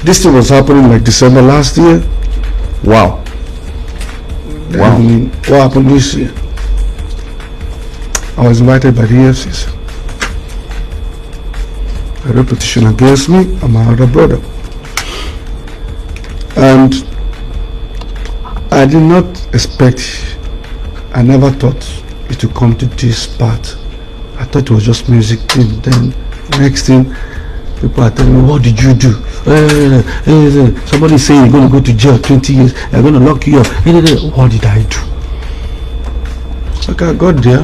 This thing was happening like December last year. Wow. Wow. And what happened this year? I was invited by the EFCC. A repetition against me and my other brother. And I did not expect, I never thought it would come to this part. I thought it was just music thing. Then next thing, people are telling me, what did you do? Somebody saying you're going to go to jail 20 years, they're going to lock you up. What did I do? Okay, I got there.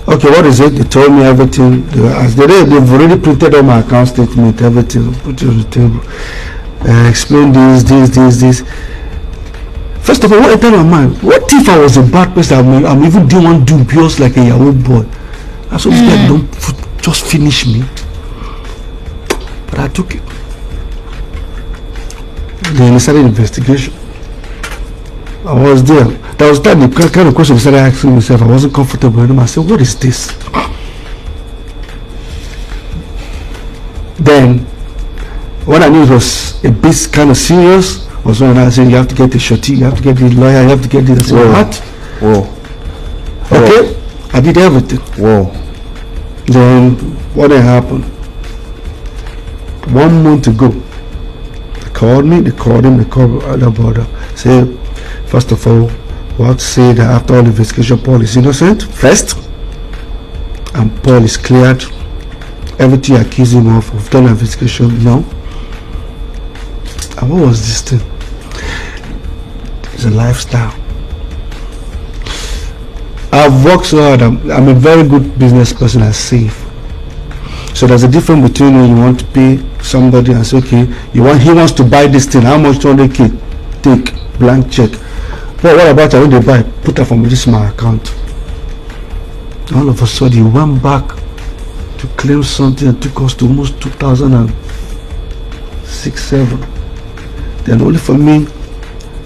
Okay, what is it? They told me everything. They've already printed all my account statement, everything, put it on the table. Explain this. First of all, what entered my mind? What if I was a bad person? I'm even doing one dubious like a Yahoo boy. I said, don't just finish me. But I took it. Then I started investigation. I was there. That was the kind of question I started asking myself. I wasn't comfortable with them. I said, what is this? Then, when I knew it was a bit kind of serious, was when I said, you have to get the shorty, you have to get the lawyer, you have to get this. I said, what? Whoa. Okay, I did everything. Whoa. Then, what had happened? 1 month ago, they called me, they called other brother. Say, first of all, what say that after all the investigation, Paul is innocent, first, and Paul is cleared. Everything you accuse him of, we've done an investigation, no. And what was this thing? It's a lifestyle. I've worked so hard. I'm a very good business person. I save. So there's a difference between when you want to pay somebody and say, okay, he wants to buy this thing. How much 200k? Take blank check. But what about when they buy? Put that from this my account. All of a sudden, he went back to claim something and took us to almost 2006, 7. Then only for me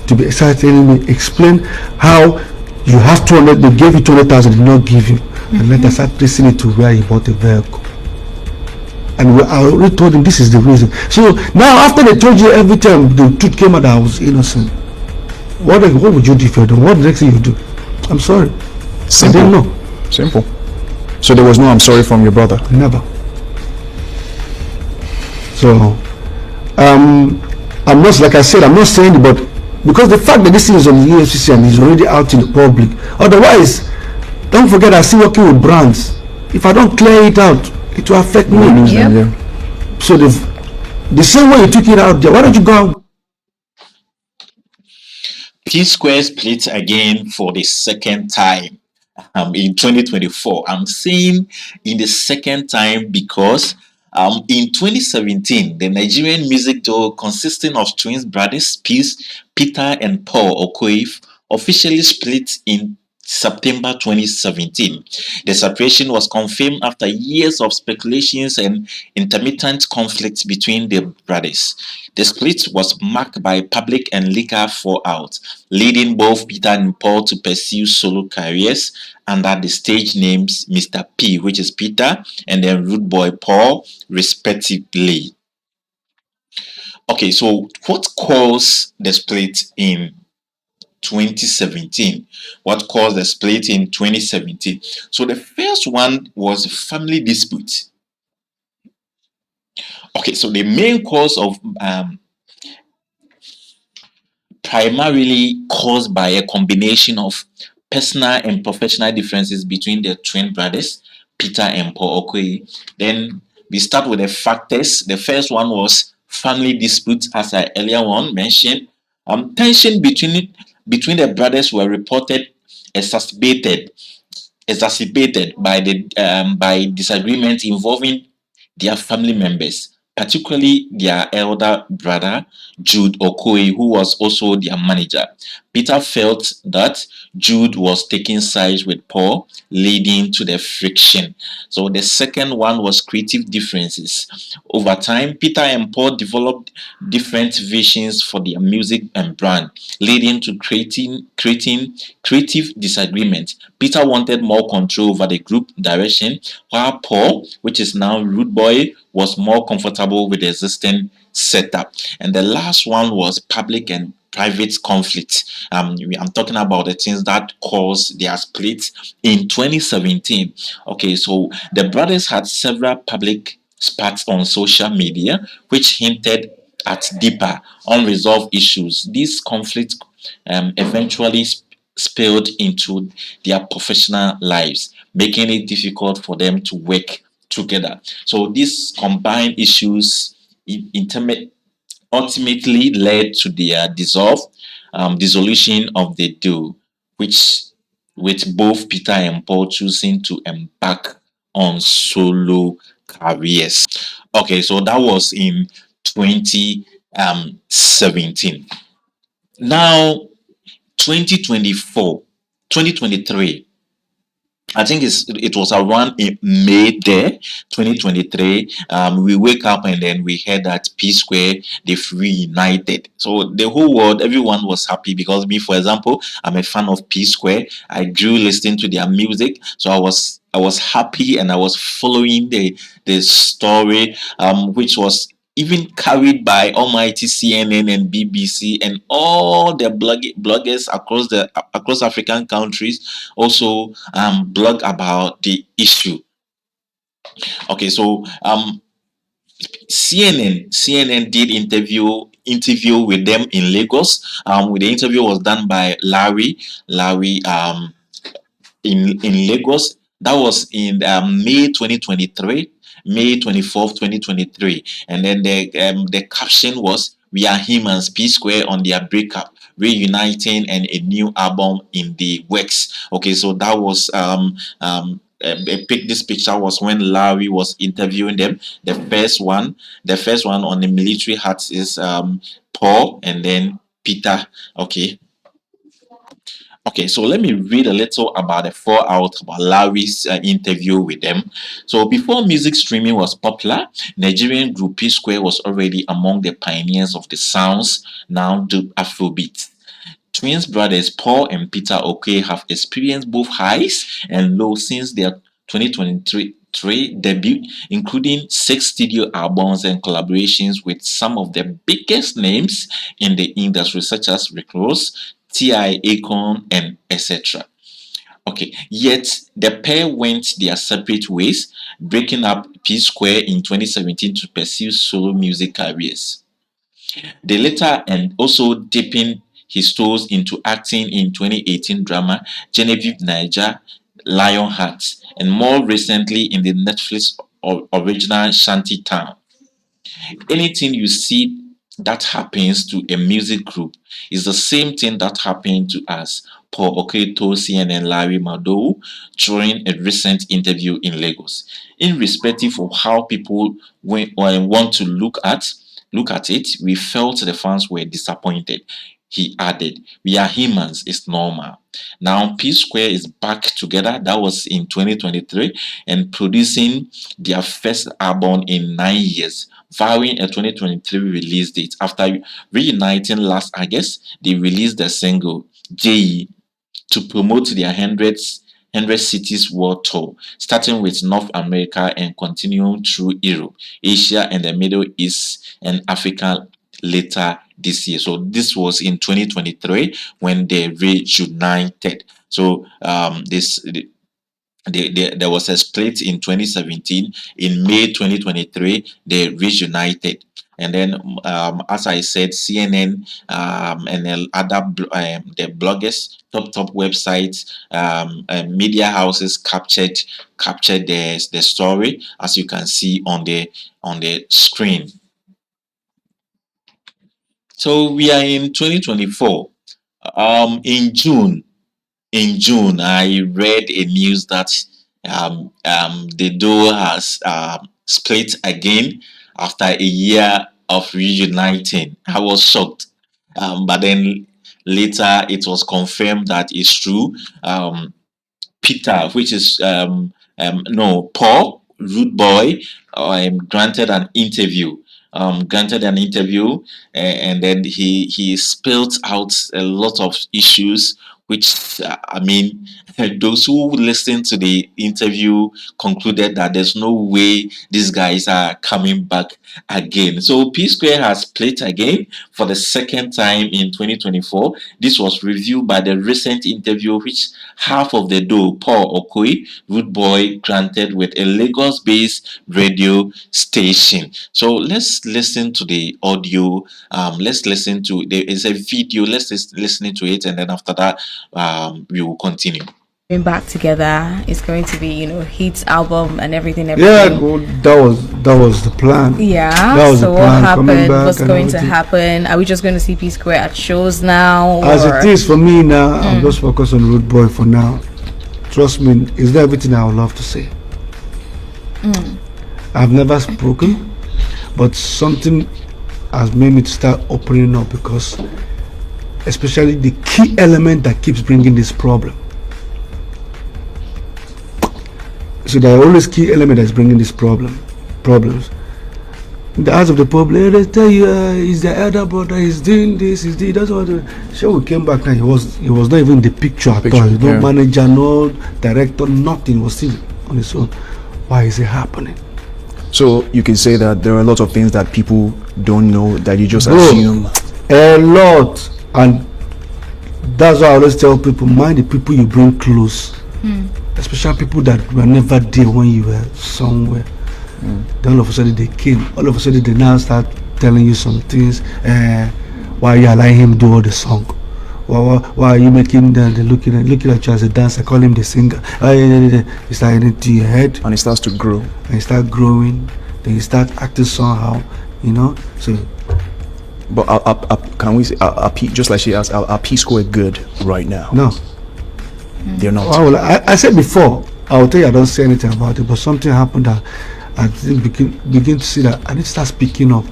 to be excited, telling me, explain how you have 200, they gave you 200,000, did not give you. And let us start tracing it to where he bought the vehicle. And I already told him this is the reason. So now after they told you every time the truth came out that I was innocent, what would you do if you don't? What the next thing you do? I'm sorry. Simple. I didn't know. Simple. So there was no I'm sorry from your brother? Never. So I'm not, like I said, I'm not saying it, but because the fact that this thing is on the EFCC and is already out in the public, otherwise, don't forget I'm still working with brands. If I don't clear it out, it will affect me. Yeah. So the same way you took it out there, why don't you go out? P-Square split again for the second time in 2024. I'm saying in the second time because in 2017, the Nigerian music duo consisting of twin brothers Peter and Paul Okoye officially split in September 2017. The separation was confirmed after years of speculations and intermittent conflicts between the brothers. The split was marked by public and legal fallout, leading both Peter and Paul to pursue solo careers under the stage names Mr. P, which is Peter, and then RUDEBOY Paul, respectively. Okay, so what caused the split in 2017? What caused the split in 2017? So the first one was a family dispute. Okay, so the main cause of primarily caused by a combination of personal and professional differences between the twin brothers, Peter and Paul Okoye. Then we start with the factors. The first one was family disputes, as I earlier on mentioned. Tension between the brothers were reported exacerbated by disagreements involving their family members, particularly their elder brother Jude Okoye, who was also their manager. Peter felt that Jude was taking sides with Paul, leading to the friction. So the second one was creative differences. Over time, Peter and Paul developed different visions for their music and brand, leading to creating creative disagreement. Peter wanted more control over the group direction, while Paul, which is now Rude Boy, was more comfortable with the existing setup. And the last one was public and private conflict. I'm talking about the things that caused their split in 2017. Okay, so the brothers had several public spats on social media, which hinted at deeper unresolved issues. These conflicts eventually spilled into their professional lives, making it difficult for them to work together. So these combined issues intimate ultimately led to their dissolution of the duo, which with both Peter and Paul choosing to embark on solo careers. Okay, so that was in 2017. Now 2024, 2023. I think it was around in May there, 2023. We wake up and then we heard that P Square they've reunited. So the whole world, everyone was happy because me, for example, I'm a fan of P Square. I grew listening to their music, so I was happy and I was following the story, which was even carried by almighty CNN and BBC and all the bloggers across African countries also blog about the issue. Okay, so CNN did interview with them in Lagos. The interview was done by Larry in Lagos. That was in May 2023, May 24th, 2023. And then the caption was, "We are humans, P Square on their breakup, reuniting and a new album in the works." Okay, so that was this picture was when Larry was interviewing them. The first one on the military hats is Paul and then Peter. Okay, so let me read a little about the fallout about Larry's interview with them. So, before music streaming was popular, Nigerian group P Square was already among the pioneers of the sounds now dubbed Afrobeat. Twins brothers Paul and Peter Okoye have experienced both highs and lows since their 2023 debut, including 6 studio albums and collaborations with some of the biggest names in the industry, such as Rick Ross, T.I. Akon, and etc. Okay, yet the pair went their separate ways, breaking up P Square in 2017 to pursue solo music careers. The latter and also dipping his toes into acting in 2018 drama Genevieve Niger, Lionheart, and more recently in the Netflix original Shanty Town. Anything you see that happens to a music group is the same thing that happened to us, Paul Oketo, CNN Larry Madowo, during a recent interview in Lagos. Irrespective of how people want to look at it, we felt the fans were disappointed. He added, "We are humans, it's normal." Now, P Square is back together. That was in 2023 and producing their first album in 9 years, vowing a 2023 release date. After reuniting last August, they released the single J to promote their 100 cities world tour, starting with North America and continuing through Europe, Asia, and the Middle East and Africa later this year. So this was in 2023 when they reunited. So there was a split in 2017. In May 2023, they reunited. And then, as I said, CNN and the other the bloggers, top websites, media houses captured the story, as you can see on the screen. So we are in 2024. In June, I read a news that the duo has split again after a year of reuniting. I was shocked, but then later it was confirmed that it's true. Peter, which is Paul RUDEBOY, granted an interview. And then he spelled out a lot of issues, which those who listened to the interview concluded that there's no way these guys are coming back again. So P Square has played again for the second time in 2024. This was reviewed by the recent interview, which half of the dough Paul Okoye RUDEBOY granted with a Lagos-based radio station. So let's listen to the audio. There is a video. Let's listen to it, and then after that, we will continue. Back together, it's going to be hits album and everything. Yeah, that was the plan. Yeah. That was so the plan. what happened? What's going everything. to happen? Are we just going to see P Square at shows now? As it is for me now, I'm just focused on RUDEBOY for now. Trust me, it's not everything I would love to say. I've never spoken, but something has made me to start opening up, because especially the key element that keeps bringing this problem. So there are always key element that's bringing this problems. In the eyes of the public, they tell you he's the elder brother, he's doing this, he's doing that's what. So we came back and he was not even in the picture at all. No manager, no director, nothing. He was still on his own. Why is it happening? So you can say that there are a lot of things that people don't know that you just assume. A lot, and that's why I always tell people: mind the people you bring close. Especially people that were never there when you were somewhere. Then all of a sudden they came. All of a sudden they now start telling you some things. Why you allowing him do all the song? Why are you making them looking at you as a dancer? Call him the singer. You start into your head, And it starts to grow. and you start growing. Then you start acting somehow. So. But can we say, just like she asked, are P Square good right now? No. They're not. Well, I said before, I will tell you I don't say anything about it, but something happened that I didn't begin to see that I need to start speaking up,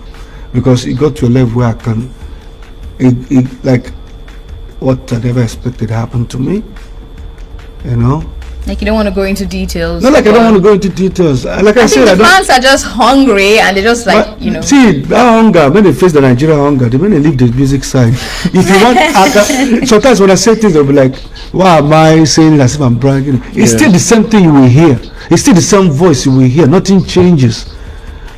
because it got to a level where I can, like what I never expected happened to me, Like you don't want to go into details. Not like I don't want to go into details. Like I said, think the fans are just hungry and they just See, that hunger, when they face the Nigerian hunger, they when they leave the music side. If you want, sometimes when I say things, they'll be like, why am I saying it as if I'm bragging? It's still the same thing you will hear. It's still the same voice you will hear. Nothing changes.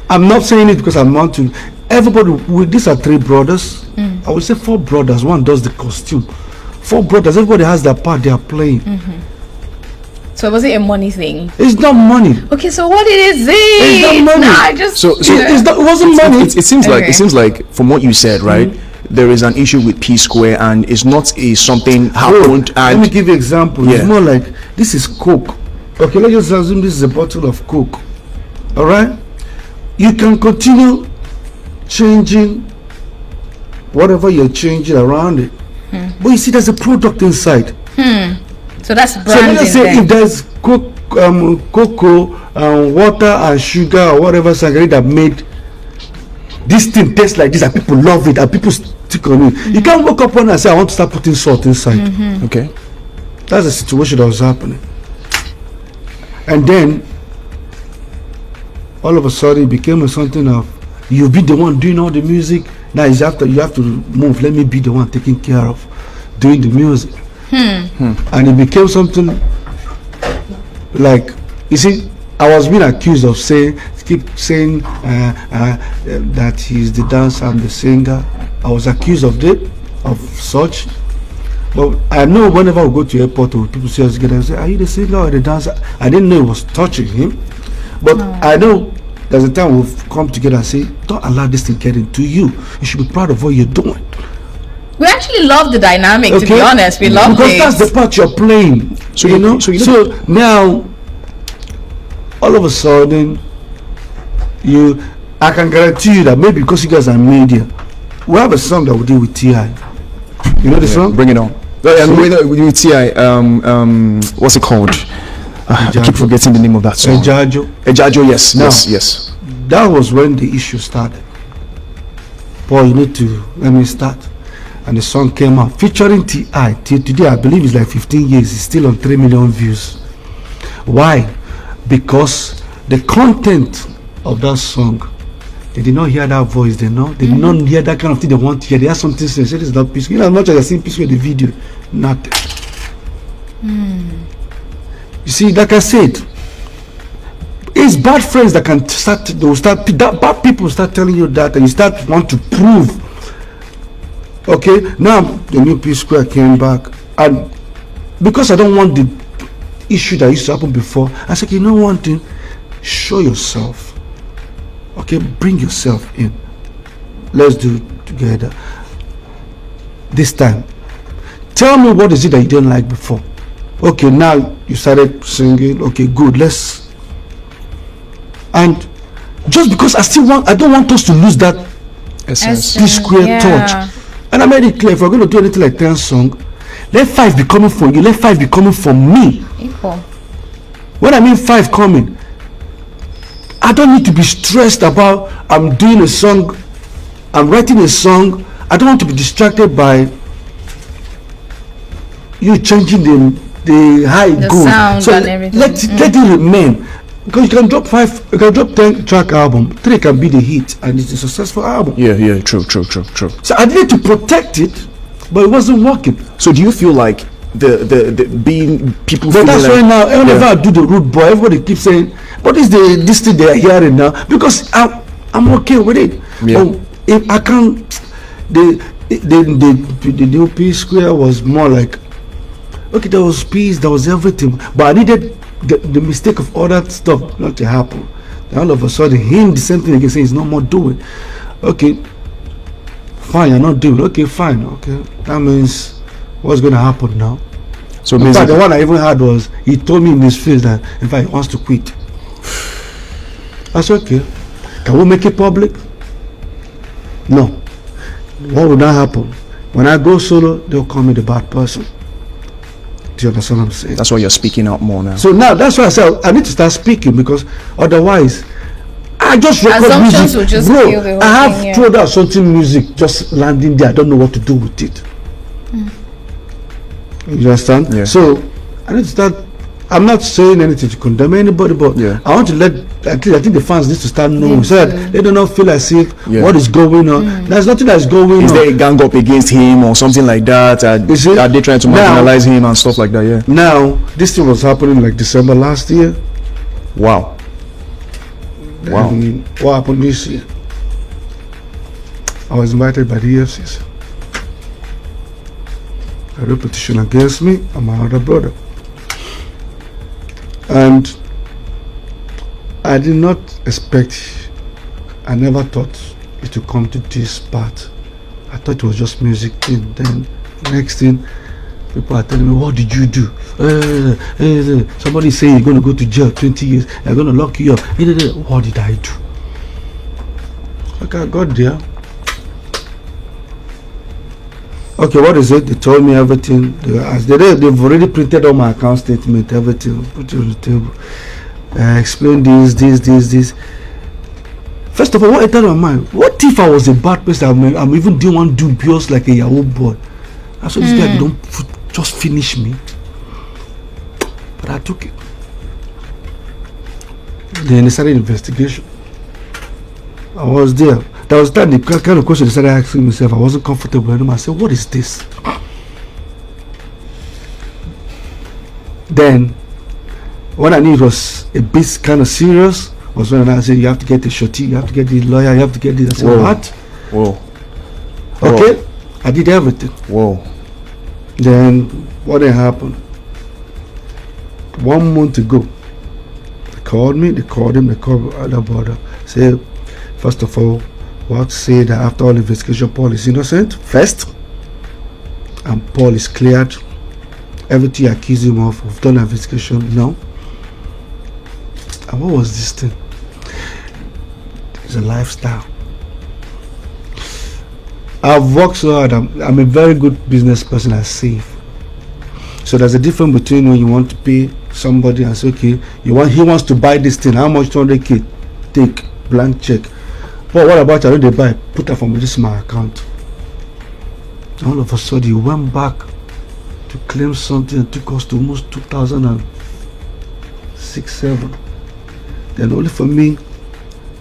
I'm not saying it because I'm not to. Everybody, these are 3 brothers. I would say 4 brothers. One does the costume. 4 brothers. Everybody has their part they are playing. So was it a money thing? It's not money. Okay, so what is it? It's not money. Nah, I just it wasn't money. It seems like from what you said, right? There is an issue with P Square, and it's not something happened. Let me give you an example. Yeah. It's more like this is Coke. Okay, let's just assume this is a bottle of Coke. All right, you can continue changing whatever you're changing around it, but you see, there's a product inside. So that's So branding. let's say if there's cocoa, water and sugar or whatever sangria that made this thing taste like this, and people love it and people stick on it. You can't wake up one and say I want to start putting salt inside. Okay. That's the situation that was happening. And then all of a sudden it became something of you be the one doing all the music. Now you have to move. Let me be the one taking care of doing the music. And it became something like, you see, I was being accused of keep saying that he's the dancer, I'm the singer. I was accused of such. But I know whenever we go to airport or people see us together and say, are you the singer or the dancer? I didn't know it was touching him. But I know there's a time we've come together and say, don't allow this thing get into you. You should be proud of what you're doing. We actually love the dynamic, to be honest. We love because it. that's the part you're playing. So now all of a sudden I can guarantee you that maybe because you guys are media, we have a song that we did with T.I. You know the song? Bring it on. With T.I. What's it called? I keep forgetting the name of that song. Ejajo, yes. Now, yes. That was when the issue started. Paul, you need to let me start. and the song came out featuring T.I. Till today, I believe it's like 15 years. It's still on 3 million views. Why? Because the content of that song, they did not hear that voice. They did not hear that kind of thing they want to hear. They have something to say. This is not peaceful. You know, as much as I seen peaceful in the video, nothing. You see, like I said, it's bad friends that can start. Bad people start telling you that, and you start want to prove. Okay, now the new P Square came back, and because I don't want the issue that used to happen before, I said, you know one thing, show yourself. Okay, bring yourself in. Let's do it together. This time, tell me what is it that you didn't like before. Okay, now you started singing. Okay, good. And just because I don't want us to lose that Essence. P Square touch. And I made it clear, if we're going to do anything like 10 songs, let 5 be coming from you, let 5 be coming from me. Equal. When I mean 5 coming, I don't need to be stressed about I'm doing a song, I'm writing a song. I don't want to be distracted by you changing the how it goes. Sound So and everything. let it remain. Because you can drop 10 track album, 3 can be the hit, and it's a successful album. Yeah, true. So I needed to protect it, but it wasn't working. So do you feel like the being people? But that's like, why now, whenever I do the Rude Boy, everybody keeps saying, "What is this thing they are hearing now?" Because I'm okay with it. Yeah. If I can't, the new P Square was more like, okay, there was peace, there was everything, but I needed the mistake of all that stuff not to happen. Then all of a sudden, him the same thing again, saying he's no more doing. Okay, fine, you're not doing. Okay, fine. Okay, that means what's going to happen now? So in fact, basically, the one I even had was he told me in his face that in fact he wants to quit. I said, okay, can we make it public? No. What would that happen? When I go solo, they'll call me the bad person. Do you understand what I'm saying? that's why you're speaking out more now. So now that's why I said I need to start speaking, because otherwise I just record Assumptions will music. just Bro, kill the whole I have thing, yeah. thrown out something music just landing there. I don't know what to do with it. You understand? Yeah. So I need to start. I'm not saying anything to condemn anybody, but Yeah. I want to let at least I think the fans need to start knowing so that they do not feel as if what is going on. There's nothing that's going Is on. there a gang up against him or something like that? You see? Are they trying to Now- marginalize him and stuff like that? Yeah. Now this thing was happening like December last year. Wow. Wow. And what happened this year? I was invited by the EFCC. A repetition against me and my other brother. And I did not expect, I never thought it would come to this part. I thought it was just music thing. Then next thing, people are telling me, what did you do? Somebody saying you're going to go to jail 20 years, they're going to lock you up. What did I do? Okay, I got there. Okay, what is it? They told me everything. They've already printed all my account statement, everything, put it on the table. Explain this. First of all, what entered my mind? What if I was a bad person? I'm even doing one dubious like a Yahoo boy. I said, this guy don't just finish me. But I took it. Then they started investigation. I was there. That was that the kind of question they started asking myself. I wasn't comfortable anymore. I said, what is this? Then, when I knew it was a bit kind of serious, was when I said, you have to get the shorty, you have to get the lawyer, you have to get this. I said, Whoa. what? Whoa. Okay, I did everything. Whoa. Then, what then happened? 1 month ago, they called me, they called him, they called other brother. Say, first of all, what say that after all investigation, Paul is innocent first, and Paul is cleared. Everything you accuse him of, we've done an investigation now. And what was this thing? It's a lifestyle. I've worked so hard. I'm a very good business person. I save. So there's a difference between when you want to pay somebody and say, okay, he wants to buy this thing. How much? 200k. Take blank check. But what about I know they buy? Put that from this my account. All of a sudden, he went back to claim something and took us to almost 2006, 7. Then only for me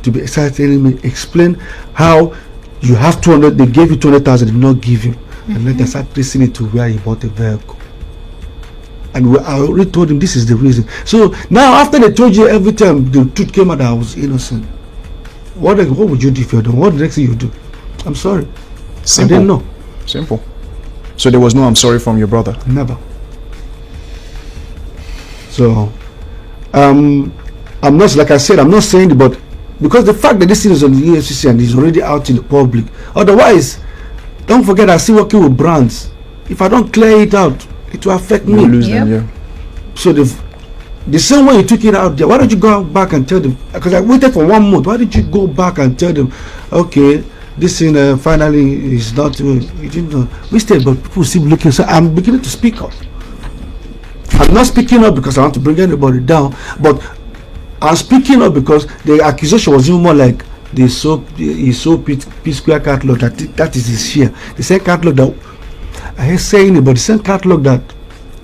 to be excited telling me, explain how you have 200, they gave you 200,000, did not give you. And then I started tracing it to where he bought a vehicle. And I already told him this is the reason. So now after they told you every time the truth came out that I was innocent, what would you do if you're done? What the next thing you do? I'm sorry. Simple. I didn't know. Simple. So there was no I'm sorry from your brother? Never. So I'm not, like I said, I'm not saying it, but because the fact that this thing is on the EFCC and is already out in the public, otherwise, don't forget I still working with brands. If I don't clear it out, it will affect me. Lose them, yeah. So the same way you took it out there, why don't you go back and tell them? Because I waited for 1 month. Why did you go back and tell them, okay, this thing finally is not, you didn't know. We stayed, but people still looking. So I'm beginning to speak up. I'm not speaking up because I want to bring anybody down, but I'm speaking up because the accusation was even more like he sold P-Square catalog, that is his share. The same catalog that I hate saying it, but the same catalog that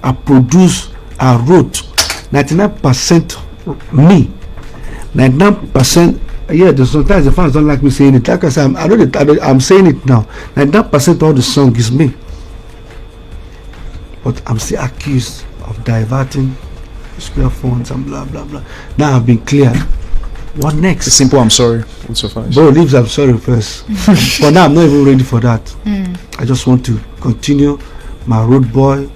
I produced, I wrote, 99% me, 99%. Yeah, sometimes the fans don't like me saying it. Like I said, I'm saying it now. 99% of the song is me, but I'm still accused of diverting Square funds and blah blah blah. Now I've been cleared. What next? A simple I'm sorry would suffice. Bro, leaves I'm sorry first. For now, I'm not even ready for that. I just want to continue my Rude Boy.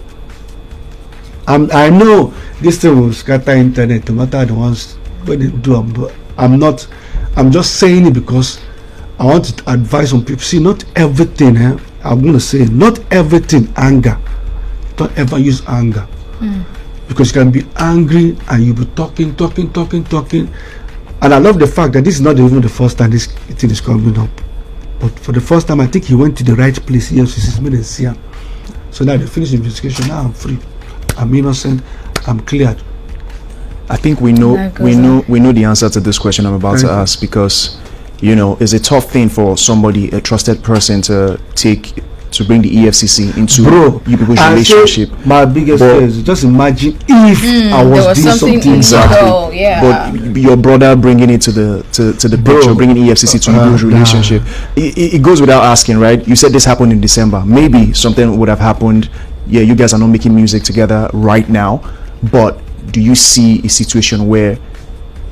I know this thing will scatter internet, no matter the ones when they do. But I'm not. I'm just saying it because I want to advise on people. See, not everything. I'm gonna say not everything anger. Don't ever use anger. Because you can be angry and you'll be talking. And I love the fact that this is not even the first time this thing is coming up. But for the first time, I think he went to the right place. EFCC made a CM. So now they finished the investigation. Now I'm free. I'm innocent. I'm cleared. I think we know the answer to this question I'm about to ask, because it's a tough thing for somebody, a trusted person, to bring the EFCC into you people's relationship. My biggest fear is just imagine if I was doing something exactly. Yeah. But your brother bringing it to the picture, bringing EFCC to people's relationship. It goes without asking, right? You said this happened in December. Maybe something would have happened. Yeah, you guys are not making music together right now, but do you see a situation where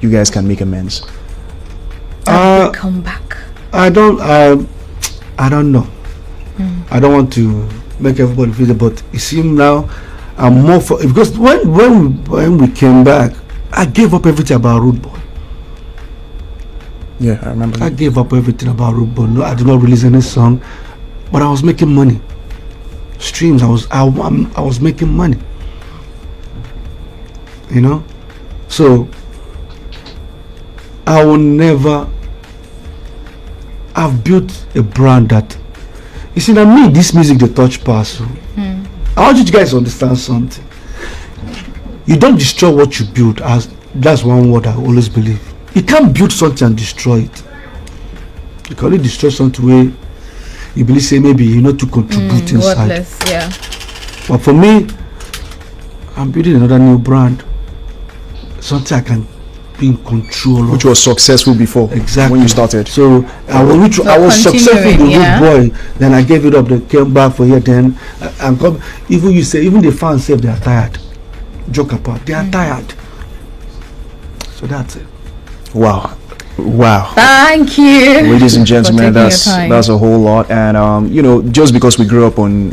you guys can make amends? Come back. I don't know. I don't want to make everybody feel it, but it seems now I'm more for, because when we came back, I gave up everything about Rude Boy. Yeah, I remember. I gave up everything about Rude Boy. No, I did not release any song, but I was making money. Streams, I was making money. So I will never. I've built a brand that, you see, now me, this music they touch pass. I want you guys to understand something. You don't destroy what you build. That's one word I always believe. You can't build something and destroy it. You can only destroy something where you believe, say, maybe you're not to contribute inside. Worthless, yeah. But for me, I'm building another new brand. Something I can be in control of. Which was successful before. Exactly. When you started. So I was successful in the Rude Boy. Then I gave it up. Then came back for here. Then even the fans say they are tired. Joke apart, they are tired. So that's it. Wow. Thank you, ladies and gentlemen. That's a whole lot. And just because we grew up on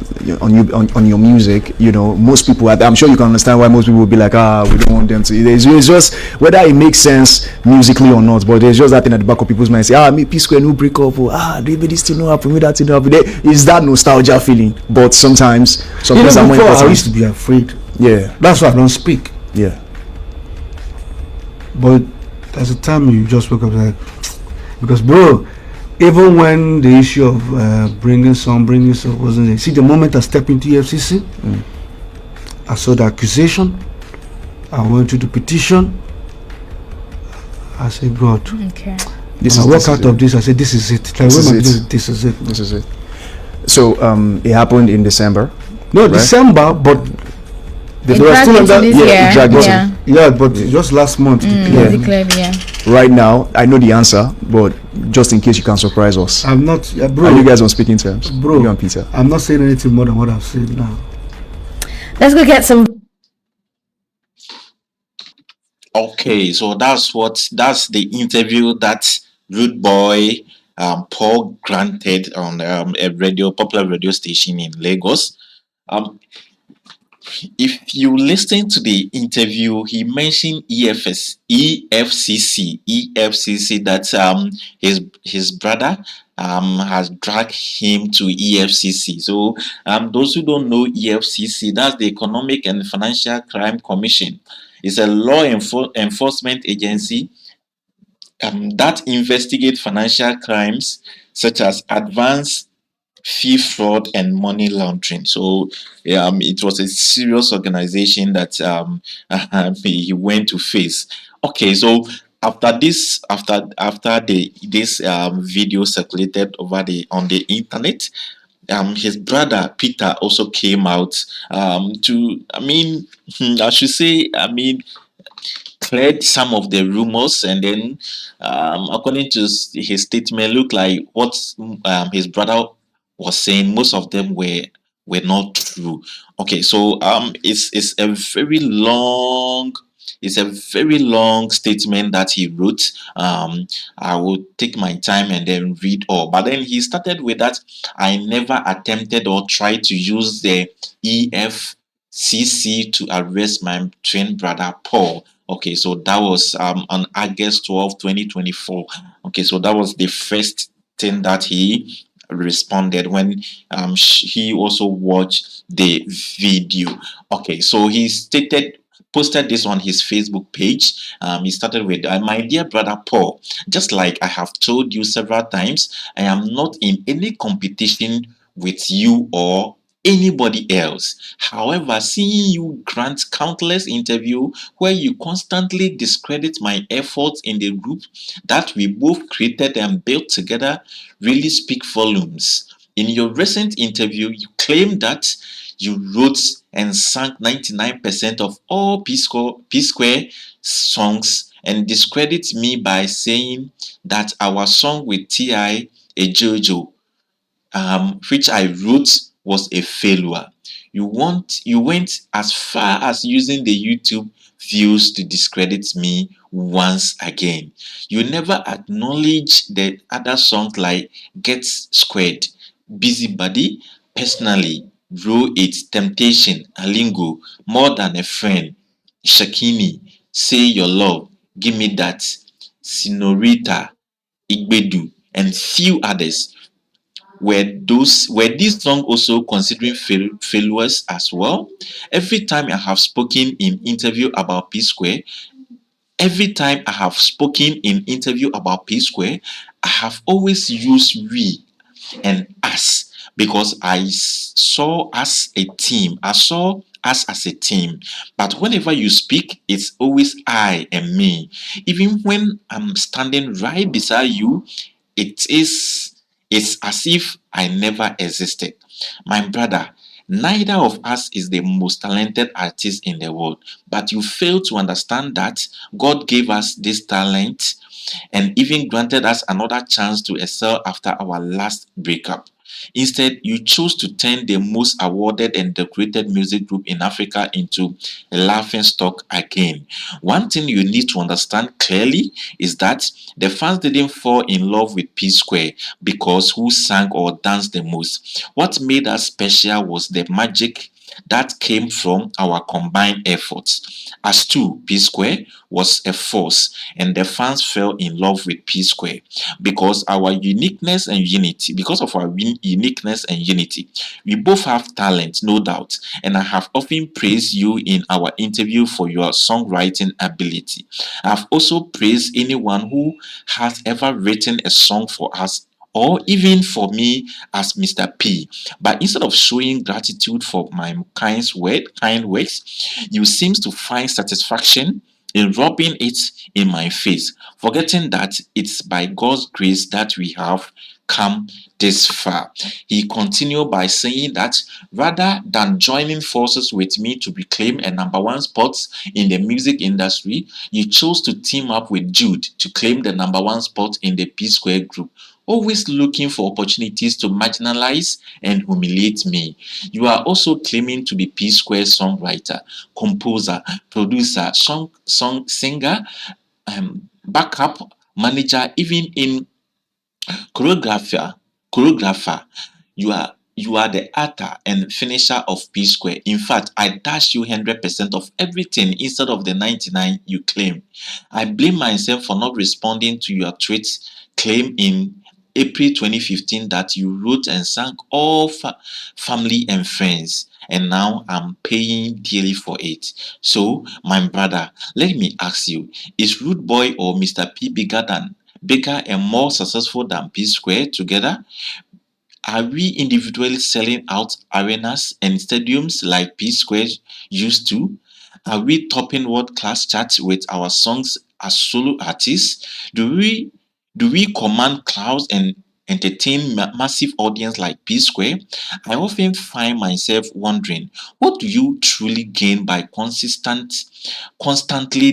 your music, most people, I'm sure you can understand why most people will be like, we don't want them to. It's just whether it makes sense musically or not, but there's just that thing at the back of people's minds. Say, me P-Square no break up, maybe this thing no happen, me that thing no happen. It's that nostalgia feeling. But sometimes some things are more important. I used to be afraid. Yeah, that's why I don't speak. Yeah, but there's a time you just wake up like, because bro, even when the issue of bringing some wasn't there. See, the moment I stepped into EFCC, I saw the accusation, I went to the petition, I said, God, okay, I walk out of this, I said, this is it. Like, this is it. This is it. This is it. So it happened in December. No, right? December, but they It were dragged still into under. this year. it dragged into- Yeah. Yeah, but just last month. Yeah. Declared, yeah. Right now, I know the answer, but just in case you can surprise us. I'm not, bro. Are you guys on speaking terms? Bro, You and Peter. I'm not saying anything more than what I've said now. Let's go get some. Okay, so that's the interview that Rude Boy Paul granted on a popular radio station in Lagos. Um, if you listen to the interview, he mentioned EFCC that his brother has dragged him to EFCC. So those who don't know EFCC, that's the Economic and Financial Crime Commission. It's a law enforcement agency that investigates financial crimes such as advance fee fraud and money laundering. So it was a serious organization that he went to face. Okay, so after this video circulated on the internet, his brother Peter also came out I should say, cleared some of the rumors, and then according to his statement, looked like what his brother was saying, most of them were not true. Okay, so it's a very long, statement that he wrote. I will take my time and then read all, but then he started with that: I never attempted or tried to use the EFCC to arrest my twin brother Paul. Okay, so that was on August 12, 2024. Okay, so that was the first thing that he responded when he also watched the video. Okay, so he posted this on his Facebook page. He started with, my dear brother Paul, just like I have told you several times, I am not in any competition with you or anybody else. However, seeing you grant countless interviews where you constantly discredit my efforts in the group that we both created and built together really speak volumes. In your recent interview, you claim that you wrote and sang 99% of all P-Square songs and discredit me by saying that our song with T.I. Ejojo, which I wrote, was a failure. You went as far as using the YouTube views to discredit me once again. You never acknowledge the other songs like Get Squared, Busybody, Personally, Grow It, Temptation, Alingo, More Than a Friend, Shakini, Say Your Love, Give Me That, Sinorita, Igbedu, and few others. Were these songs also considering failures as well? Every time I have spoken in interview about P Square, every time I have spoken in interview about P Square, I have always used we and us because I saw us a team. I saw us as a team. But whenever you speak, it's always I and me. Even when I'm standing right beside you, it's as if I never existed. My brother, neither of us is the most talented artist in the world, but you fail to understand that God gave us this talent and even granted us another chance to excel after our last breakup. Instead, you chose to turn the most awarded and decorated music group in Africa into a laughing stock again. One thing you need to understand clearly is that the fans didn't fall in love with P Square because who sang or danced the most. What made us special was the magic that came from our combined efforts. As two, P Square was a force, and the fans fell in love with P Square because of our uniqueness and unity. We both have talent, no doubt, and I have often praised you in our interview for your songwriting ability. I've also praised anyone who has ever written a song for us or even for me as Mr. P. But instead of showing gratitude for my kind words, you seem to find satisfaction in rubbing it in my face, forgetting that it's by God's grace that we have come this far. He continued by saying that rather than joining forces with me to reclaim a number one spot in the music industry, you chose to team up with Jude to claim the number one spot in the P Square group, always looking for opportunities to marginalize and humiliate me. You are also claiming to be P Square songwriter, composer, producer, song singer, backup manager, even in choreographer. choreographer. You are the actor and finisher of P Square. In fact, I dash you 100% of everything instead of the 99 you claim. I blame myself for not responding to your tweet claim in April 2015 that you wrote and sang all family and friends, and now I'm paying dearly for it. So, my brother, let me ask you, is Rude Boy or Mr. P bigger and more successful than P Square together? Are we individually selling out arenas and stadiums like P Square used to? Are we topping world class charts with our songs as solo artists? Do we command crowds and entertain massive audience like P Square? I often find myself wondering, what do you truly gain by constantly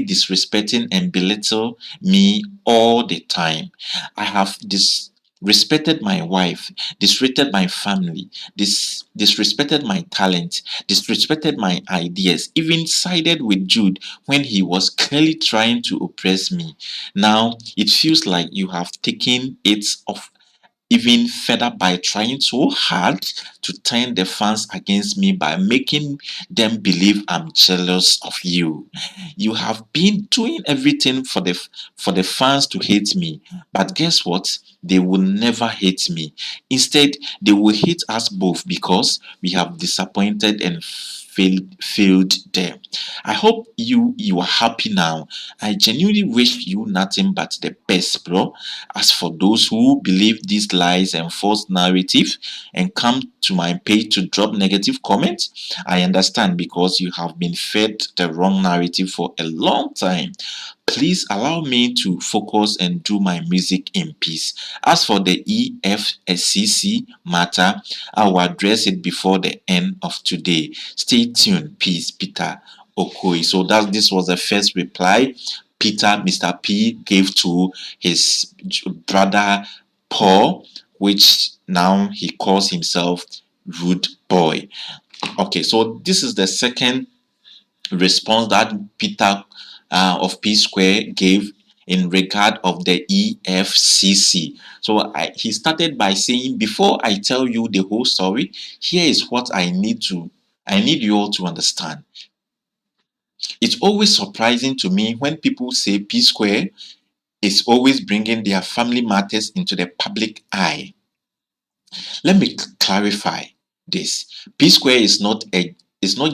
disrespecting and belittle me all the time? I have disrespected my wife, disrespected my family, disrespected my talent, disrespected my ideas, even sided with Jude when he was clearly trying to oppress me. Now it feels like you have taken it off even further by trying so hard to turn the fans against me by making them believe I'm jealous of you. You have been doing everything for the fans to hate me, but guess what? They will never hate me. Instead, they will hate us both because we have disappointed and failed them. I hope you are happy now. I genuinely wish you nothing but the best, bro. As for those who believe these lies and false narrative and come to my page to drop negative comments, I understand because you have been fed the wrong narrative for a long time. Please allow me to focus and do my music in peace. As for the EFCC matter, I will address it before the end of today. Stay tuned. Peace, Peter Okoye. So this was the first reply Mr. P gave to his brother Paul, which now he calls himself Rude Boy. Okay, so this is the second response that Peter of P Square gave in regard of the EFCC. So he started by saying, before I tell you the whole story, here is what I need you all to understand. It's always surprising to me when people say P Square is always bringing their family matters into the public eye. Let me clarify this. P Square is not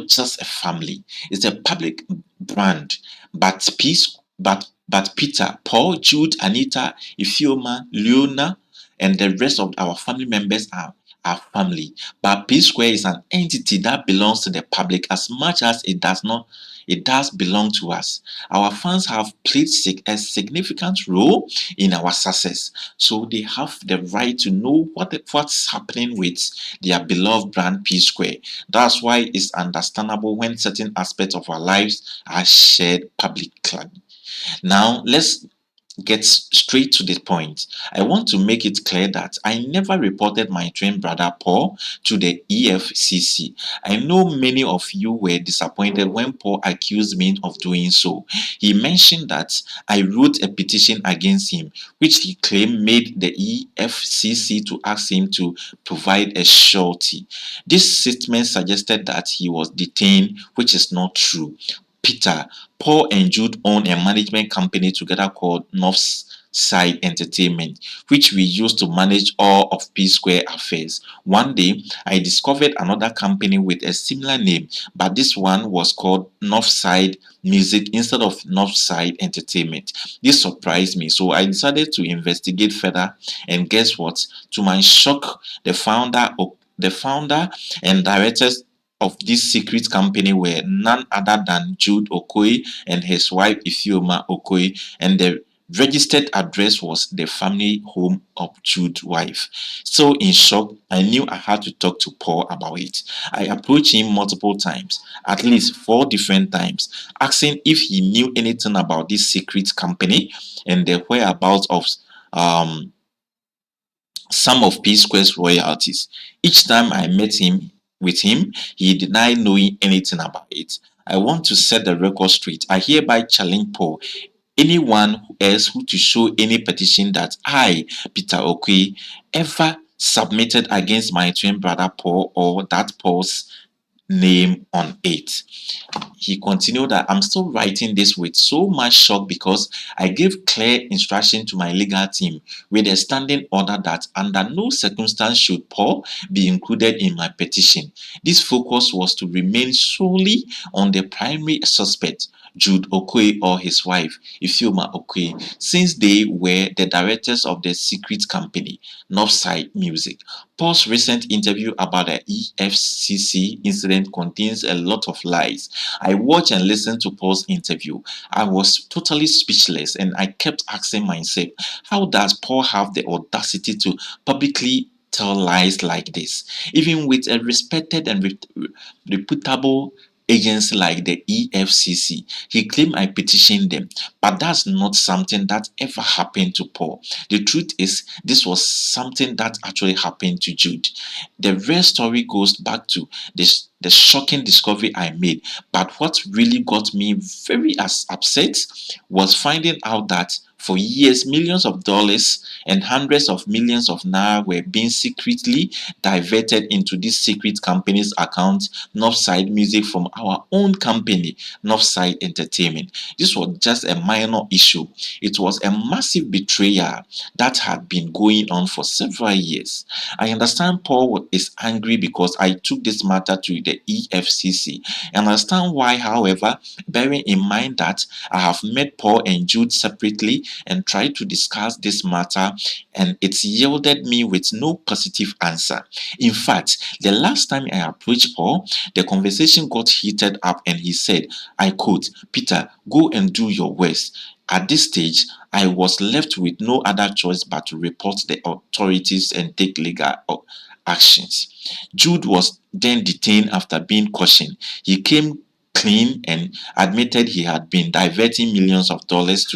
just a family, it's a public brand. But Peter, Paul, Jude, Anita, Ifeoma, Leona, and the rest of our family members are our family. But P Square is an entity that belongs to the public as much as it does belong to us. Our fans have played a significant role in our success, so they have the right to know what's happening with their beloved brand P Square. That's why it's understandable when certain aspects of our lives are shared publicly. Now, let's get straight to the point. I want to make it clear that I never reported my twin brother Paul to the EFCC. I know many of you were disappointed when Paul accused me of doing so. He mentioned that I wrote a petition against him, which he claimed made the EFCC to ask him to provide a surety. This statement suggested that he was detained, which is not true. Peter, Paul and Jude own a management company together called Northside Entertainment, which we use to manage all of P Square affairs. One day, I discovered another company with a similar name, but this one was called Northside Music instead of Northside Entertainment. This surprised me, so I decided to investigate further, and guess what? To my shock, the founder and directors of this secret company were none other than Jude Okoye and his wife Ifeoma Okoye, and the registered address was the family home of Jude's wife. So in shock, I knew I had to talk to Paul about it. I approached him multiple times, at least 4 different times, asking if he knew anything about this secret company and the whereabouts of um some of P Square's royalties. Each time I met him with him, he denied knowing anything about it. I want to set the record straight. I hereby challenge Paul, anyone else who to show any petition that I, Peter Okoye, ever submitted against my twin brother Paul or that Paul's name on it. He continued that I'm still writing this with so much shock because I gave clear instruction to my legal team with a standing order that under no circumstance should Paul be included in my petition. This focus was to remain solely on the primary suspect, Jude Okoye or his wife, Ifeoma Okoye, since they were the directors of the secret company, Northside Music. Paul's recent interview about the EFCC incident contains a lot of lies. I watched and listened to Paul's interview. I was totally speechless and I kept asking myself, how does Paul have the audacity to publicly tell lies like this, even with a respected and reputable agency like the EFCC? He claimed I petitioned them, but that's not something that ever happened to Paul. The truth is, this was something that actually happened to Jude. The real story goes back to the shocking discovery I made, but what really got me very upset was finding out that for years, millions of dollars and hundreds of millions of naira were being secretly diverted into this secret company's account, Northside Music, from our own company, Northside Entertainment. This was just a minor issue. It was a massive betrayal that had been going on for several years. I understand Paul is angry because I took this matter to the EFCC. I understand why, however, bearing in mind that I have met Paul and Jude separately and tried to discuss this matter, and it yielded me with no positive answer. In fact, the last time I approached Paul, the conversation got heated up and he said, I quote, "Peter, go and do your worst." At this stage, I was left with no other choice but to report the authorities and take legal actions. Jude was then detained after being cautioned. He came clean and admitted he had been diverting millions of dollars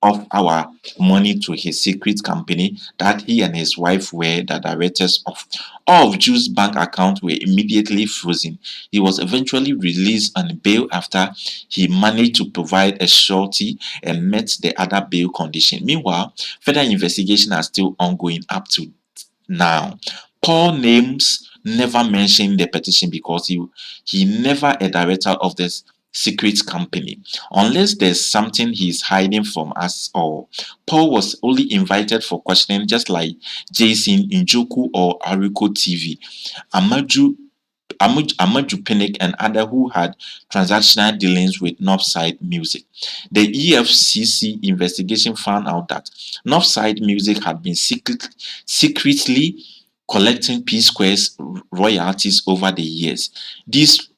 of our money to his secret company that he and his wife were the directors of. All of Jude's bank accounts were immediately frozen. He was eventually released on bail after he managed to provide a surety and met the other bail condition. Meanwhile, further investigation are still ongoing up to now. Paul names never mentioned the petition because he never a director of this secret company, unless there's something he's hiding from us all. Paul was only invited for questioning, just like Jason Njoku or Ariko TV, Amaju Pinnick and others who had transactional dealings with Northside Music. The EFCC investigation found out that Northside Music had been secretly collecting P Square's royalties over the years. These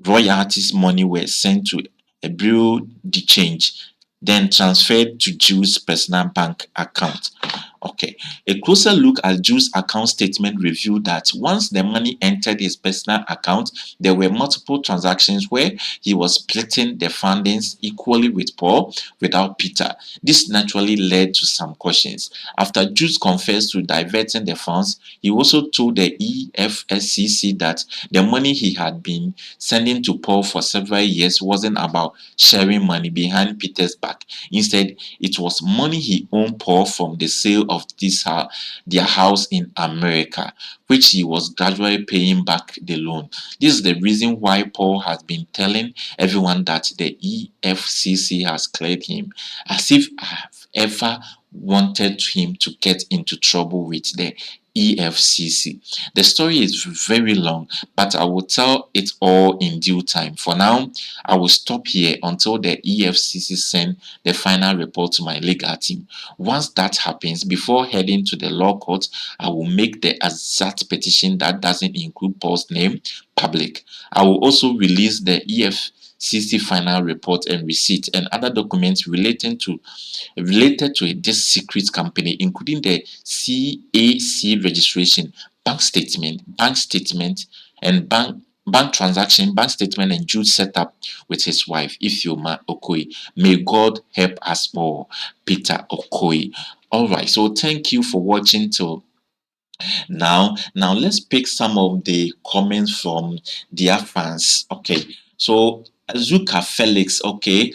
royalties money were sent to a bureau de change, then transferred to Jude's personal bank account. Okay, a closer look at Jude's account statement revealed that once the money entered his personal account, there were multiple transactions where he was splitting the fundings equally with Paul without Peter. This naturally led to some questions. After Jude confessed to diverting the funds, he also told the EFCC that the money he had been sending to Paul for several years wasn't about sharing money behind Peter's back. Instead, it was money he owed Paul from the sale of their house in America, which he was gradually paying back the loan. This is the reason why Paul has been telling everyone that the EFCC has cleared him, as if I have ever wanted him to get into trouble with the EFCC. The story is very long, but I will tell it all in due time. For now, I will stop here until the EFCC send the final report to my legal team. Once that happens, before heading to the law court, I will make the exact petition that doesn't include Paul's name, public. I will also release the EFCC final report and receipt and other documents related to this secret company, including the CAC registration, bank statement, and bank transaction, bank statement, and Jude set up with his wife Ifeoma Okoye. May God help us all, Peter Okoye. All right, so thank you for watching till now let's pick some of the comments from their fans. Okay, so Zuka Felix, okay,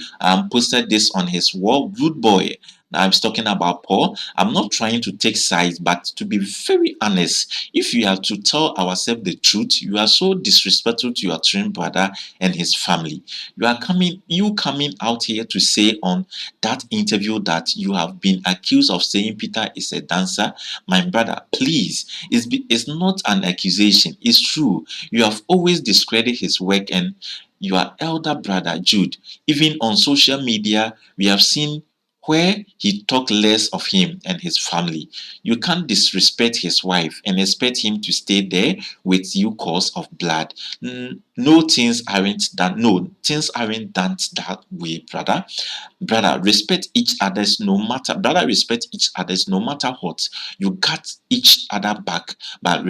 posted this on his wall. Rude boy. Now I'm talking about Paul. I'm not trying to take sides, but to be very honest, if you have to tell ourselves the truth, you are so disrespectful to your twin brother and his family. You coming out here to say on that interview that you have been accused of saying Peter is a dancer. My brother, please, it's not an accusation. It's true. You have always discredited his work and your elder brother Jude. Even on social media, we have seen where he talked less of him and his family. You can't disrespect his wife and expect him to stay there with you cause of blood. No, things aren't done. No, things aren't done that way, brother. Respect each other's no matter. Brother, respect each other's no matter what. You got each other back, but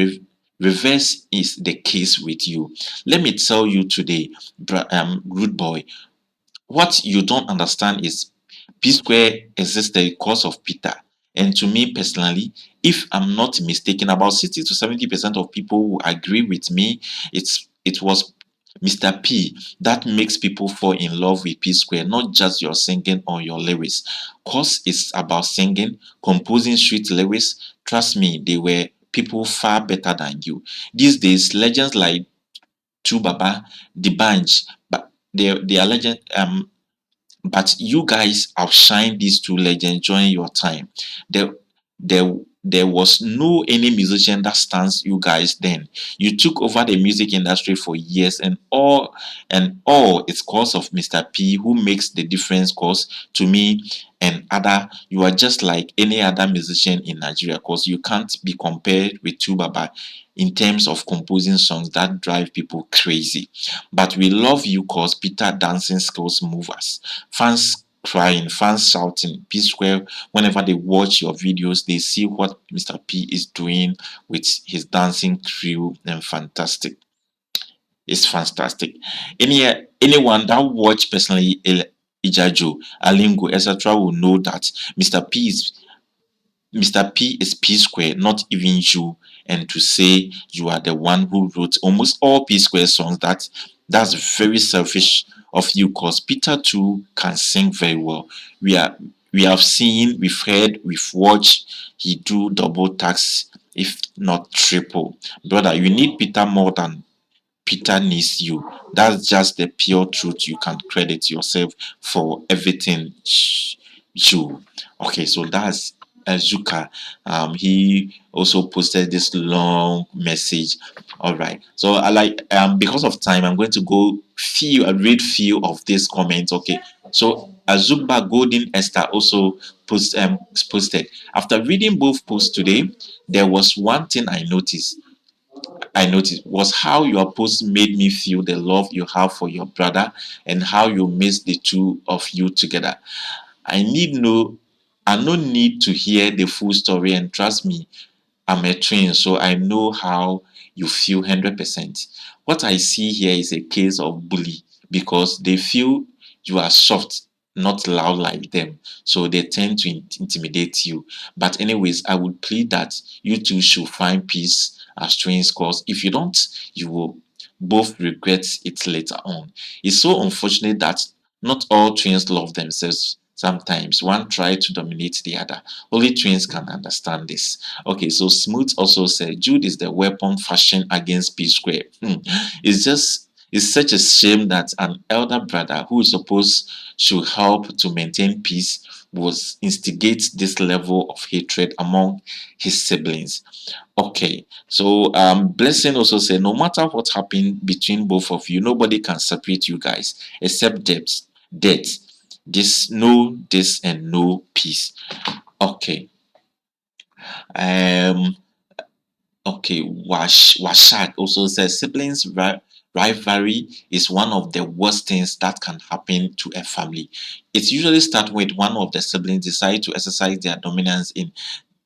reverse is the case with you. Let me tell you today, rude boy. What you don't understand is P Square existed because of Peter. And to me personally, if I'm not mistaken, about 60 to 70% of people who agree with me, it was Mr. P that makes people fall in love with P Square, not just your singing or your lyrics. Cause it's about singing, composing street lyrics. Trust me, they were people far better than you. These days, legends like Baba, the Banj, but they are legend. But you guys outshine these two legends during your time. There, there, there was no any musician that stands you guys then. You took over the music industry for years, and all it's cause of Mr. P, who makes the difference. Cause to me and other, you are just like any other musician in Nigeria. Cause you can't be compared with Tubaba in terms of composing songs that drive people crazy. But we love you cause Peter dancing skills move us. Fans crying, fans shouting, P Square. Whenever they watch your videos, they see what Mr. P is doing with his dancing crew, and fantastic. It's fantastic. Anyone that watch personally Ijajo, Alingo, etc., will know that Mr. P is P Square, not even you. And to say you are the one who wrote almost all P Square songs, that's very selfish of you, because Peter too can sing very well. We have seen, we've heard, we've watched he do double tax, if not triple. Brother, you need Peter more than Peter needs you. That's just the pure truth. You can credit yourself for everything you. Okay, so that's Zuka. He also posted this long message. All right. So I like because of time, I'm going to go read few of these comments. Okay. So Azuba Golden Esther also posted. After reading both posts today, there was one thing I noticed was how your post made me feel the love you have for your brother and how you miss the two of you together. I need no I no need to hear the full story, and trust me, I'm a twin, so I know how you feel 100%. What I see here is a case of bully because they feel you are soft, not loud like them, so they tend to intimidate you. But anyways, I would plead that you two should find peace as twins, cause if you don't, you will both regret it later on. It's so unfortunate that not all twins love themselves. Sometimes one tries to dominate the other. Only twins can understand this. Okay, so Smooth also said Jude is the weapon fashioned against P Square. It's such a shame that an elder brother who is supposed should help to maintain peace was instigate this level of hatred among his siblings. Okay, so Blessing also said no matter what happened between both of you, nobody can separate you guys except death. This and no peace. Okay. Um Okay, Washak also says siblings rivalry is one of the worst things that can happen to a family. It usually starts with one of the siblings decide to exercise their dominance in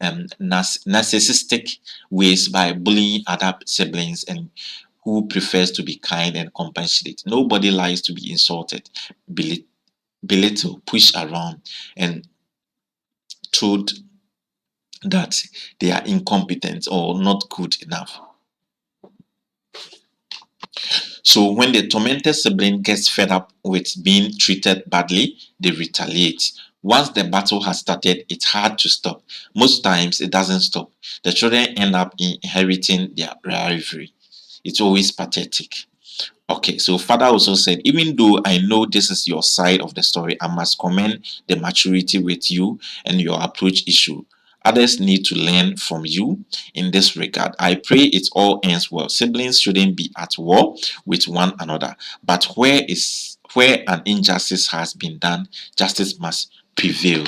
narcissistic ways by bullying other siblings and who prefers to be kind and compassionate. Nobody likes to be insulted, belittled, pushed around, and told that they are incompetent or not good enough. So when the tormented sibling gets fed up with being treated badly, they retaliate. Once the battle has started, it's hard to stop. Most times it doesn't stop. The children end up inheriting their rivalry. It's always pathetic. Okay, so father also said, even though I know this is your side of the story, I must commend the maturity with you and your approach issue. Others need to learn from you in this regard. I pray it all ends well. Siblings shouldn't be at war with one another, but where an injustice has been done, justice must prevail.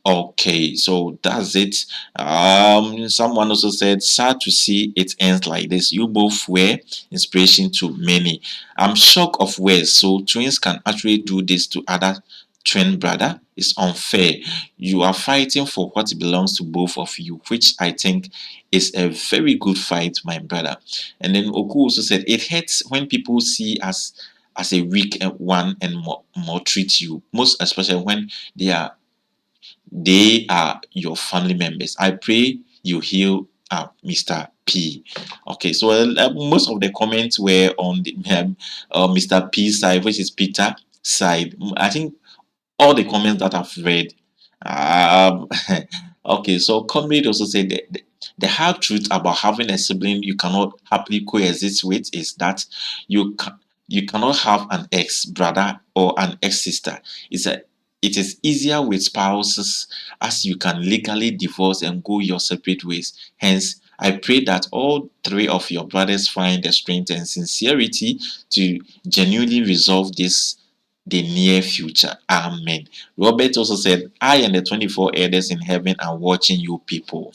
Okay, so that's it. Someone also said, sad to see it ends like this. You both were inspiration to many. I'm shocked of words. So twins can actually do this to other twin brother. It's unfair. You are fighting for what belongs to both of you, which I think is a very good fight, my brother. And then Oku also said, it hurts when people see us as a weak one and maltreat you, most especially when they are your family members. I pray you heal, Mr. P. Okay, so most of the comments were on the Mr. P side, which is Peter side. I think all the comments that I've read. Okay, so comrade also said that the hard truth about having a sibling you cannot happily coexist with is that you cannot have an ex brother or an ex sister. It is easier with spouses as you can legally divorce and go your separate ways. Hence, I pray that all three of your brothers find the strength and sincerity to genuinely resolve this the near future. Amen. Robert also said, I and the 24 elders in heaven are watching you people.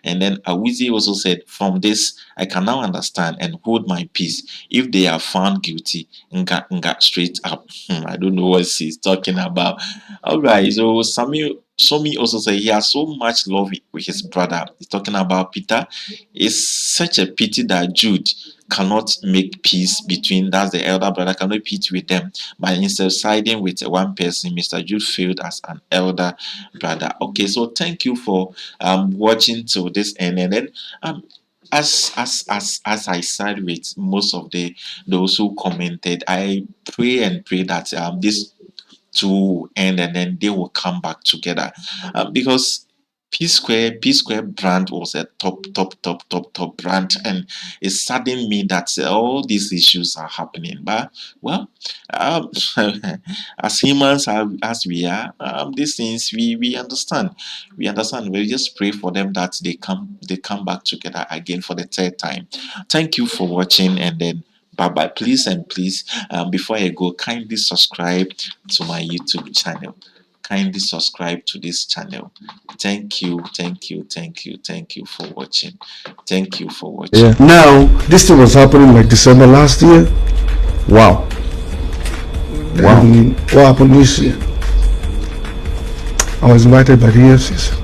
And then Awizi also said, from this, I can now understand and hold my peace. If they are found guilty, nga straight up. I don't know what he's talking about. All right. So Somi also said he has so much love with his brother. He's talking about Peter. It's such a pity that Jude cannot make peace between, that's the elder brother, cannot peace with them, but instead siding with one person. Mr. Jude failed as an elder brother. Okay, so thank you for watching to this end. And then as I side with most of those who commented, I pray that this to end and then they will come back together, because P Square brand was a top brand, and it saddened me that all these issues are happening. But well, as humans as we are, these things we understand. We just pray for them that they come back together again for the third time. Thank you for watching, and then bye bye. Please, before I go, kindly subscribe to my YouTube channel. Kindly subscribe to this channel. Thank you for watching. Thank you for watching. Yeah. Now, this thing was happening like December last year. Wow. What happened this year? I was invited by the EFCC.